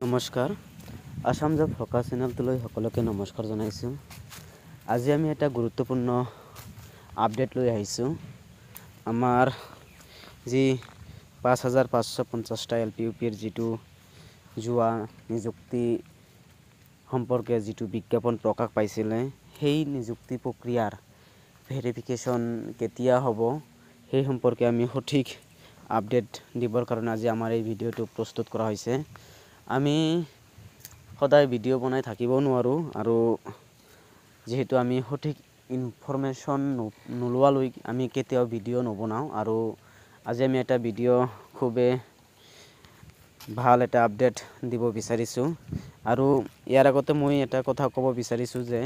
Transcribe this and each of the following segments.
নমস্কাৰ Assam job focus চেনেলটোলৈ সকলোকে নমস্কাৰ জনাইছোঁ। আজি আমি এটা গুৰুত্বপূৰ্ণ আপডেট লৈ আহিছোঁ। আমাৰ যি ৫,৫৫০টা LPUPৰ যিটো যোৱা নিযুক্তি সম্পৰ্কে যিটো বিজ্ঞাপন প্ৰকাশ পাইছিলে, সেই নিযুক্তি প্ৰক্ৰিয়াৰ ভেৰিফিকেশ্যন কেতিয়া হ'ব সেই সম্পৰ্কে আমি সঠিক আপডেট দিবৰ কাৰণে আজি আমাৰ এই ভিডিঅ'টো প্ৰস্তুত কৰা হৈছে। আমি সদায় ভিডিঅ' বনাই থাকিব নোৱাৰোঁ আৰু যেহেতু আমি সঠিক ইনফৰমেশ্যন নোলোৱালৈ আমি কেতিয়াও ভিডিঅ' নবনাওঁ। আৰু আজি আমি এটা ভিডিঅ' খুবেই ভাল এটা আপডেট দিব বিচাৰিছোঁ। আৰু ইয়াৰ আগতে মই এটা কথা ক'ব বিচাৰিছোঁ যে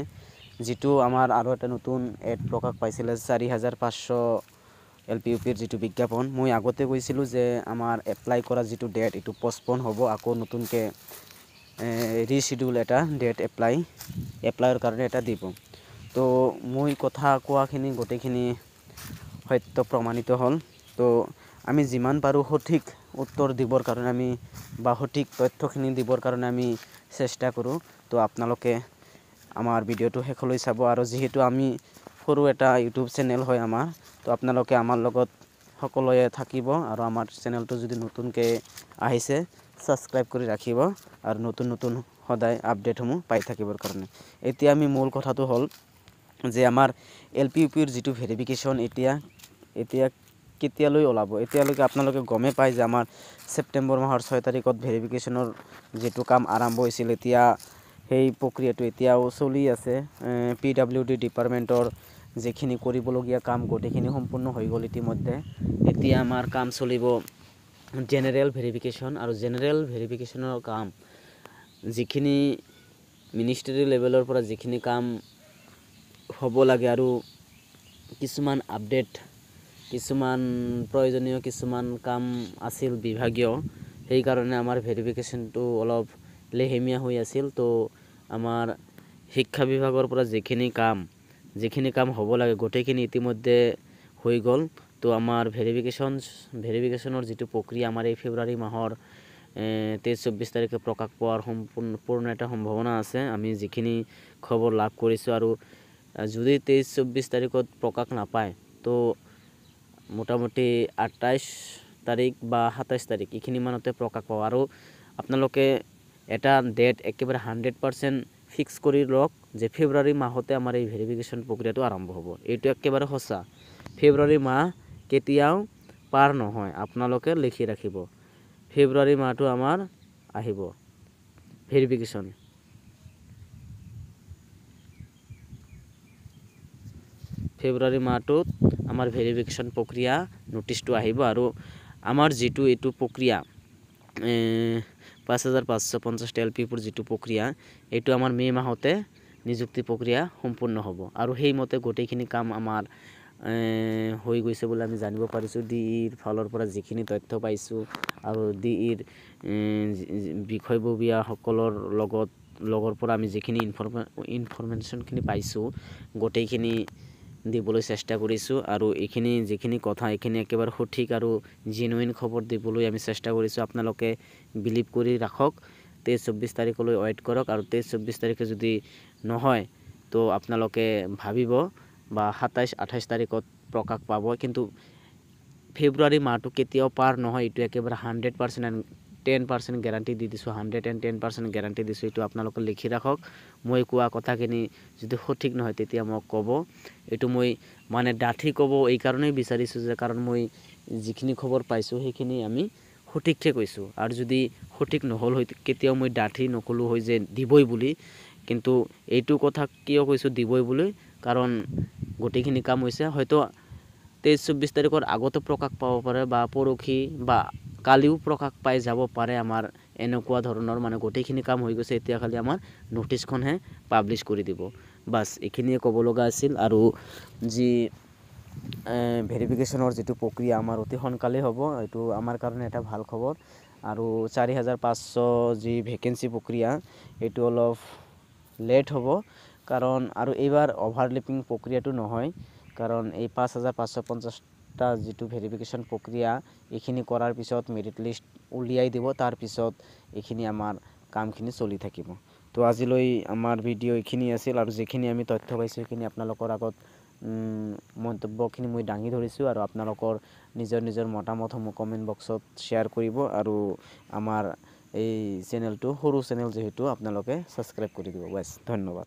যিটো আমাৰ আৰু এটা নতুন এড প্ৰকাশ পাইছিলে ৪,৫০০ LPUPৰ যিটো বিজ্ঞাপন, মই আগতে কৈছিলোঁ যে আমাৰ এপ্লাই কৰা যিটো ডেট এইটো পষ্টপন হ'ব, আকৌ নতুনকৈ ৰিচিডিউল এটা ডেট এপ্লাইৰ কাৰণে এটা দিব। তো মই কথা কোৱাখিনি গোটেইখিনি সত্য প্ৰমাণিত হ'ল। তো আমি যিমান পাৰোঁ সঠিক উত্তৰ দিবৰ কাৰণে আমি বা সঠিক তথ্যখিনি দিবৰ কাৰণে আমি চেষ্টা কৰোঁ। তো আপোনালোকে আমাৰ ভিডিঅ'টো শেষলৈ চাব। আৰু যিহেতু আমি সৰু এটা ইউটিউব চেনেল হয় আমাৰ, তো আপোনালোকে আমাৰ লগত সকলোৱে থাকিব আৰু আমাৰ চেনেলটো যদি নতুনকৈ আহিছে ছাবস্ক্ৰাইব কৰি ৰাখিব আৰু নতুন নতুন সদায় আপডেটসমূহ পাই থাকিবৰ কাৰণে। এতিয়া আমি মূল কথাটো হ'ল যে আমাৰ LPUPৰ যিটো ভেৰিফিকেশ্যন এতিয়া কেতিয়ালৈ ওলাব। এতিয়ালৈকে আপোনালোকে গমেই পায় যে আমাৰ ছেপ্টেম্বৰ মাহৰ 6 তাৰিখত ভেৰিফিকেশ্যনৰ যিটো কাম আৰম্ভ হৈছিল, এতিয়া সেই প্ৰক্ৰিয়াটো এতিয়াও চলি আছে। PWD ডিপাৰ্টমেণ্টৰ যিখিনি কৰিবলগীয়া কাম গোটেইখিনি সম্পূৰ্ণ হৈ গ'ল ইতিমধ্যে। এতিয়া আমাৰ কাম চলিব জেনেৰেল ভেৰিফিকেশ্যন, আৰু জেনেৰেল ভেৰিফিকেশ্যনৰ কাম যিখিনি মিনিষ্ট্ৰী লেভেলৰ পৰা যিখিনি কাম হ'ব লাগে আৰু কিছুমান আপডেট, কিছুমান প্ৰয়োজনীয় কিছুমান কাম আছিল বিভাগীয়, সেইকাৰণে আমাৰ ভেৰিফিকেশ্যনটো অলপ লেহেমীয়া হৈ আছিল। তো আমাৰ শিক্ষা বিভাগৰ পৰা যিখিনি কাম হ'ব লাগে গোটেইখিনি ইতিমধ্যে হৈ গ'ল। তো আমাৰ ভেৰিফিকেশ্যনৰ যিটো প্ৰক্ৰিয়া আমাৰ এই ফেব্ৰুৱাৰী মাহৰ 23-24 তাৰিখে প্ৰকাশ পোৱাৰ সম্পূৰ্ণ এটা সম্ভাৱনা আছে, আমি যিখিনি খবৰ লাভ কৰিছোঁ। আৰু যদি 23-24 তাৰিখত প্ৰকাশ নাপায় তো মোটামুটি 28 তাৰিখ বা 27 তাৰিখ এইখিনি মানতে প্ৰকাশ পাব। আৰু আপোনালোকে এটা ডেট একেবাৰে 100% ফিক্স কৰি লওক যে ফেব্ৰুৱাৰী মাহতে আমাৰ এই ভেৰিফিকেশ্যন প্ৰক্ৰিয়াটো আৰম্ভ হ'ব। এইটো একেবাৰে সঁচা, ফেব্ৰুৱাৰী মাহ কেতিয়াও পাৰ নহয়। আপোনালোকে লিখি ৰাখিব, ফেব্ৰুৱাৰী মাহটো আমাৰ আহিব ভেৰিফিকেশ্যন। ফেব্ৰুৱাৰী মাহটোত আমাৰ ভেৰিফিকেশ্যন প্ৰক্ৰিয়া নটিচটো আহিব। আৰু আমাৰ যিটো এইটো প্ৰক্ৰিয়া ৫,৫৫০টা LPUPৰ যিটো প্ৰক্ৰিয়া, এইটো আমাৰ মে' মাহতে নিযুক্তি প্ৰক্ৰিয়া সম্পূৰ্ণ হ'ব। আৰু সেইমতে গোটেইখিনি কাম আমাৰ হৈ গৈছে বুলি আমি জানিব পাৰিছোঁ। DEৰ ফালৰ পৰা যিখিনি তথ্য পাইছোঁ আৰু DEৰ বিষয়ববীয়াসকলৰ লগৰ পৰা আমি যিখিনি ইনফৰমেশ্যনখিনি পাইছোঁ গোটেইখিনি দিবলৈ চেষ্টা কৰিছোঁ। আৰু এইখিনি যিখিনি কথা এইখিনি একেবাৰে সঠিক আৰু জেনুইন খবৰ দিবলৈ আমি চেষ্টা কৰিছোঁ। আপোনালোকে বিলিভ কৰি ৰাখক, 23-24 তাৰিখলৈ ৱেইট কৰক। আৰু 23-24 তাৰিখে যদি নহয় তো আপোনালোকে ভাবিব বা 27-28 তাৰিখত প্ৰকাশ পাব। কিন্তু ফেব্ৰুৱাৰী মাহটো কেতিয়াও পাৰ নহয়, এইটো একেবাৰে 110% গেৰাণ্টি দি দিছোঁ, 110% গেৰাণ্টি দিছোঁ। এইটো আপোনালোকে লিখি ৰাখক। মই কোৱা কথাখিনি যদি সঠিক নহয় তেতিয়া মোক ক'ব। এইটো মই মানে ডাঠি ক'ব এইকাৰণেই বিচাৰিছোঁ যে কাৰণ মই যিখিনি খবৰ পাইছোঁ সেইখিনি আমি সঠিককৈ কৈছোঁ। আৰু যদি সঠিক নহ'ল হয় কেতিয়াও মই ডাঠি নক'লোঁ হয় যে দিবই বুলি। কিন্তু এইটো কথা কিয় কৈছোঁ দিবই বুলি, কাৰণ গোটেইখিনি কাম হৈছে। হয়তো 23-24 তাৰিখৰ আগতো প্ৰকাশ পাব পাৰে বা পৰহি বা কালিও প্ৰকাশ পাই যাব পাৰে। আমাৰ এনেকুৱা ধৰণৰ মানে গোটেইখিনি কাম হৈ গৈছে, এতিয়া খালি আমাৰ নটিচখনহে পাব্লিছ কৰি দিব। বাছ এইখিনিয়ে ক'ব লগা আছিল। আৰু যি ভেৰিফিকেশ্যনৰ যিটো প্ৰক্ৰিয়া আমাৰ অতি সোনকালেই হ'ব, এইটো আমাৰ কাৰণে এটা ভাল খবৰ। আৰু ৪,৫০০ যি ভেকেঞ্চি প্ৰক্ৰিয়া এইটো অলপ লেট হ'ব, কাৰণ আৰু এইবাৰ অভাৰলেপিং প্ৰক্ৰিয়াটো নহয়, কাৰণ এই ৫,৫৫০টা যিটো ভেৰিফিকেশ্যন প্ৰক্ৰিয়া এইখিনি কৰাৰ পিছত মেৰিট লিষ্ট উলিয়াই দিব, তাৰপিছত এইখিনি আমাৰ কামখিনি চলি থাকিব। তো আজিলৈ আমাৰ ভিডিঅ' এইখিনি আছিল, আৰু যিখিনি আমি তথ্য পাইছোঁ সেইখিনি আপোনালোকৰ আগত মন্তব্যখিনি মই দাঙি ধৰিছোঁ, আৰু আপোনালোকৰ নিজৰ মতামতসমূহ কমেণ্ট বক্সত শ্বেয়াৰ কৰিব, আৰু আমাৰ এই চেনেলটো সৰু চেনেল যিহেতু আপোনালোকে ছাবস্ক্ৰাইব কৰি দিব। বাছ, ধন্যবাদ।